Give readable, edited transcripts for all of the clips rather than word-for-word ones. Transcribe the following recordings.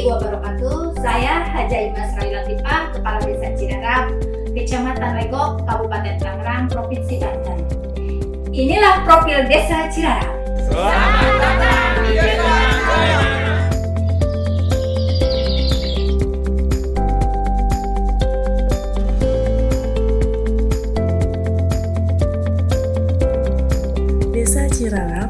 warahmatullahi wabarakatuh. Saya Haja Imas Rai Latifah, Kepala Desa Cirarap, Kecamatan Legok, Kabupaten Tangerang, Provinsi Banten. Inilah profil Desa Cirarap. Selamat datang di Desa Cirarap. Desa Cirarap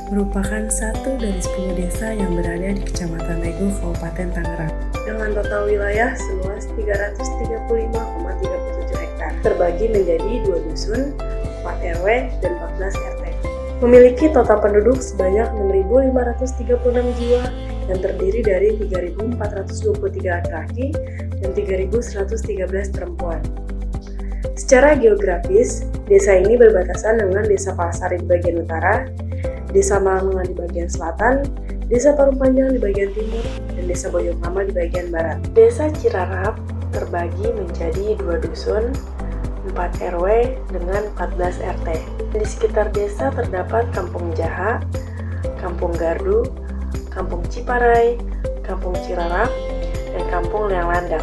merupakan satu dari 10 desa yang berada di Kecamatan Legok, Kabupaten Tangerang, dengan total wilayah seluas 335,37 hektar, terbagi menjadi 2 dusun, 4 RW, dan 14 RT. Memiliki total penduduk sebanyak 6.536 jiwa yang terdiri dari 3.423 laki-laki dan 3.113 perempuan. Secara geografis, desa ini berbatasan dengan Desa Palasari di bagian utara, Desa Malangungan di bagian selatan, Desa Parung Panjang di bagian timur, dan Desa Boyongkama di bagian barat. Desa Cirarap terbagi menjadi 2 dusun, 4 RW dengan 14 RT. Di sekitar desa terdapat Kampung Jaha, Kampung Gardu, Kampung Ciparai, Kampung Cirarap, dan Kampung Liang Landak.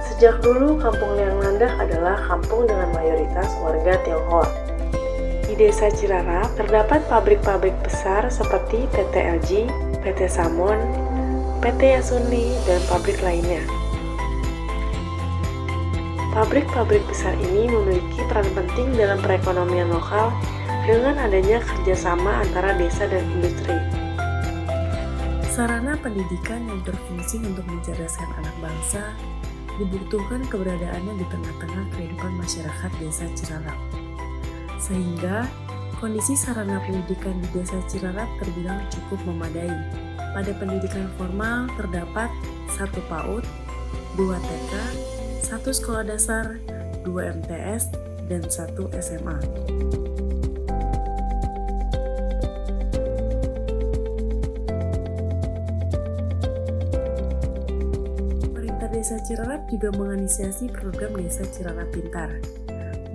Sejak dulu, Kampung Liang Landak adalah kampung dengan mayoritas warga Tionghoa. Di Desa Cirarap terdapat pabrik-pabrik besar seperti PT LG, PT Samon, PT Yasuni, dan pabrik lainnya. Pabrik-pabrik besar ini memiliki peran penting dalam perekonomian lokal dengan adanya kerjasama antara desa dan industri. Sarana pendidikan yang berfungsi untuk mencerdaskan anak bangsa dibutuhkan keberadaannya di tengah-tengah kehidupan masyarakat Desa Cirarap. Sehingga kondisi sarana pendidikan di Desa Cirarap terbilang cukup memadai. Pada pendidikan formal terdapat 1 PAUD, 2 TK, 1 sekolah dasar, 2 MTS, dan 1 SMA. Pemerintah Desa Cirarap juga menginisiasi program Desa Cirarap Pintar,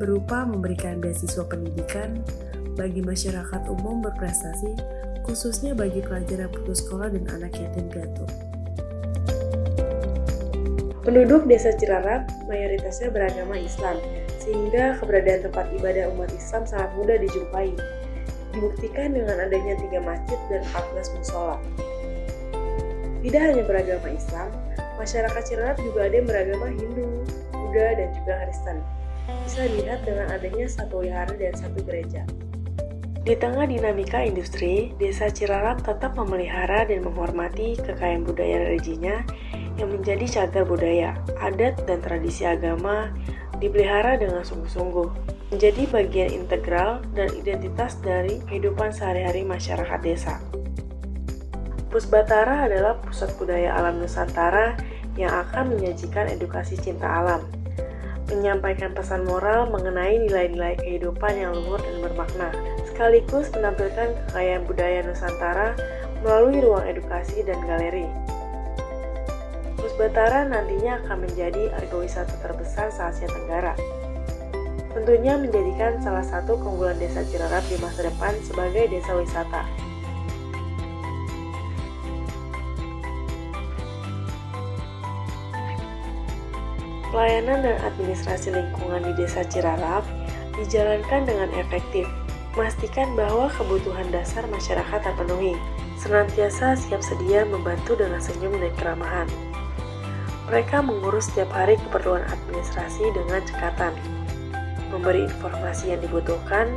berupa memberikan beasiswa pendidikan bagi masyarakat umum berprestasi, khususnya bagi pelajar yang putus sekolah dan anak yatim piatu. Penduduk Desa Cirarap mayoritasnya beragama Islam, sehingga keberadaan tempat ibadah umat Islam sangat mudah dijumpai. Dibuktikan dengan adanya 3 masjid dan 14 musola. Tidak hanya beragama Islam, masyarakat Cirarap juga ada yang beragama Hindu, Buddha, dan juga Kristen. Bisa dilihat dengan adanya 1 wihara dan 1 gereja. Di tengah dinamika industri, Desa Cirarap tetap memelihara dan menghormati kekayaan budaya religinya yang menjadi cagar budaya, adat, dan tradisi agama dipelihara dengan sungguh-sungguh, menjadi bagian integral dan identitas dari kehidupan sehari-hari masyarakat desa. Pusbatara adalah pusat budaya alam Nusantara yang akan menyajikan edukasi cinta alam, menyampaikan pesan moral mengenai nilai-nilai kehidupan yang luhur dan bermakna, sekaligus menampilkan kekayaan budaya Nusantara melalui ruang edukasi dan galeri. Pusbatara nantinya akan menjadi argowisata terbesar se-Asia Tenggara. Tentunya menjadikan salah satu keunggulan Desa Cirarap di masa depan sebagai desa wisata. Pelayanan dan administrasi lingkungan di Desa Cirarap dijalankan dengan efektif, memastikan bahwa kebutuhan dasar masyarakat terpenuhi, senantiasa siap sedia membantu dengan senyum dan keramahan. Mereka mengurus setiap hari keperluan administrasi dengan cekatan, memberi informasi yang dibutuhkan,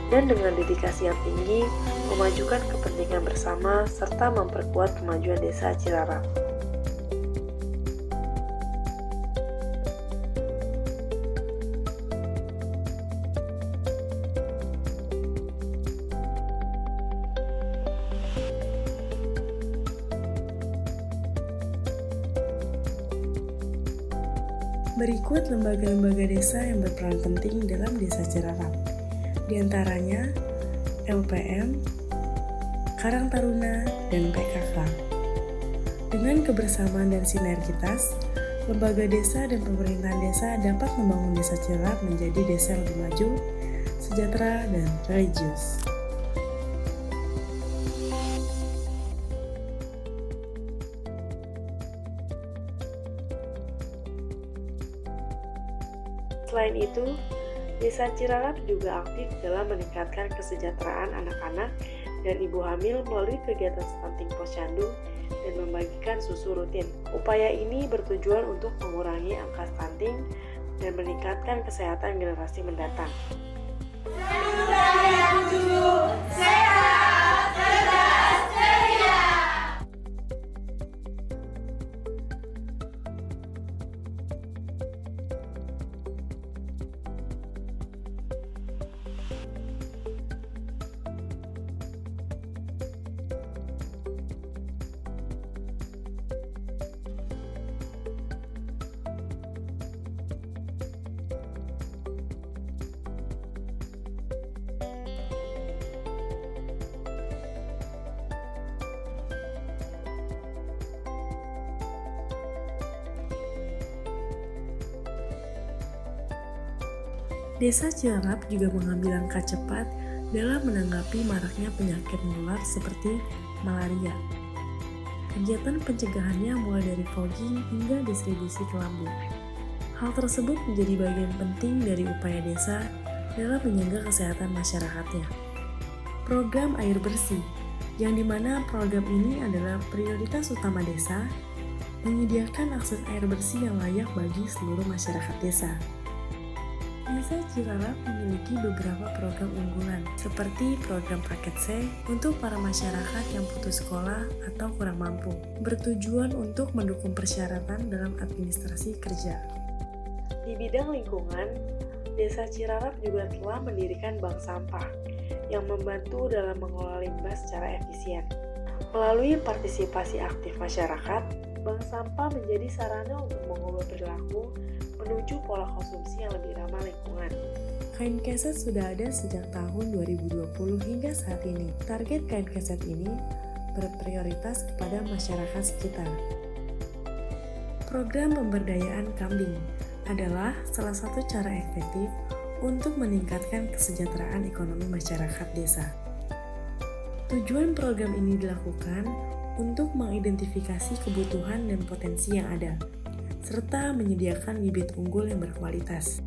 dan dengan dedikasi yang tinggi memajukan kepentingan bersama serta memperkuat kemajuan Desa Cirarap. Berikut lembaga-lembaga desa yang berperan penting dalam Desa Cirarap. Di antaranya LPM, Karang Taruna, dan PKK. Dengan kebersamaan dan sinergitas, lembaga desa dan pemerintahan desa dapat membangun Desa Cirarap menjadi desa yang lebih maju, sejahtera, dan religius. itu, Desa Cirarap juga aktif dalam meningkatkan kesejahteraan anak-anak dan ibu hamil melalui kegiatan stunting posyandu dan membagikan susu rutin. Upaya ini bertujuan untuk mengurangi angka stunting dan meningkatkan kesehatan generasi mendatang. Budaya 7, sehat, cerdas, ceria. Desa Cirarap juga mengambil langkah cepat dalam menanggapi maraknya penyakit menular seperti malaria. Kegiatan pencegahannya mulai dari fogging hingga distribusi ke lambu. Hal tersebut menjadi bagian penting dari upaya desa dalam menjaga kesehatan masyarakatnya. Program air bersih, yang dimana program ini adalah prioritas utama desa, menyediakan akses air bersih yang layak bagi seluruh masyarakat desa. Desa Cirarap memiliki beberapa program unggulan, seperti program paket C untuk para masyarakat yang putus sekolah atau kurang mampu, bertujuan untuk mendukung persyaratan dalam administrasi kerja. Di bidang lingkungan, Desa Cirarap juga telah mendirikan bank sampah yang membantu dalam mengelola limbah secara efisien. Melalui partisipasi aktif masyarakat, bank sampah menjadi sarana untuk mengubah perilaku menuju pola konsumsi yang lebih ramah lingkungan. Kain keset sudah ada sejak tahun 2020 hingga saat ini. Target kain keset ini berprioritas kepada masyarakat sekitar. Program pemberdayaan kambing adalah salah satu cara efektif untuk meningkatkan kesejahteraan ekonomi masyarakat desa. Tujuan program ini dilakukan untuk mengidentifikasi kebutuhan dan potensi yang ada, serta menyediakan bibit unggul yang berkualitas.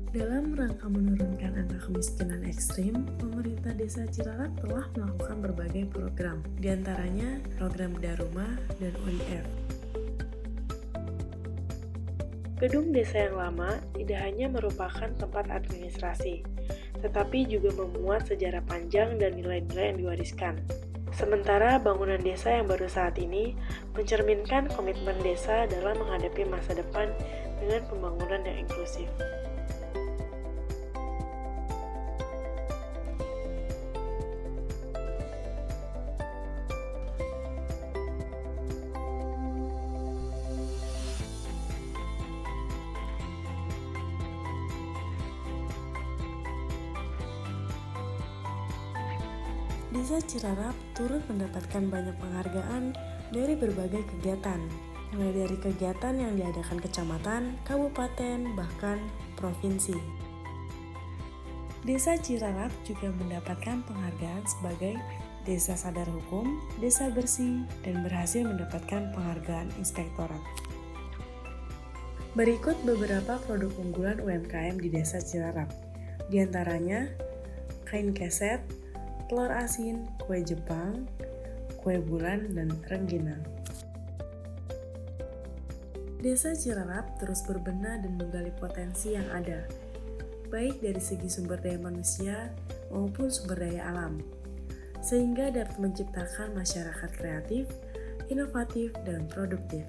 Dalam rangka menurunkan angka kemiskinan ekstrim, pemerintah Desa Cirarap telah melakukan berbagai program, diantaranya program Bedah Rumah dan ODF. Gedung desa yang lama tidak hanya merupakan tempat administrasi, tetapi juga memuat sejarah panjang dan nilai-nilai yang diwariskan. Sementara bangunan desa yang baru saat ini mencerminkan komitmen desa dalam menghadapi masa depan dengan pembangunan yang inklusif. Desa Cirarap turut mendapatkan banyak penghargaan dari berbagai kegiatan, mulai dari kegiatan yang diadakan kecamatan, kabupaten, bahkan provinsi. Desa Cirarap juga mendapatkan penghargaan sebagai Desa Sadar Hukum, Desa Bersih, dan berhasil mendapatkan penghargaan Inspektorat. Berikut beberapa produk unggulan UMKM di Desa Cirarap, di antaranya kain keset, telur asin, kue Jepang, kue bulan, dan rengginang. Desa Cirarap terus berbenah dan menggali potensi yang ada, baik dari segi sumber daya manusia maupun sumber daya alam, sehingga dapat menciptakan masyarakat kreatif, inovatif, dan produktif.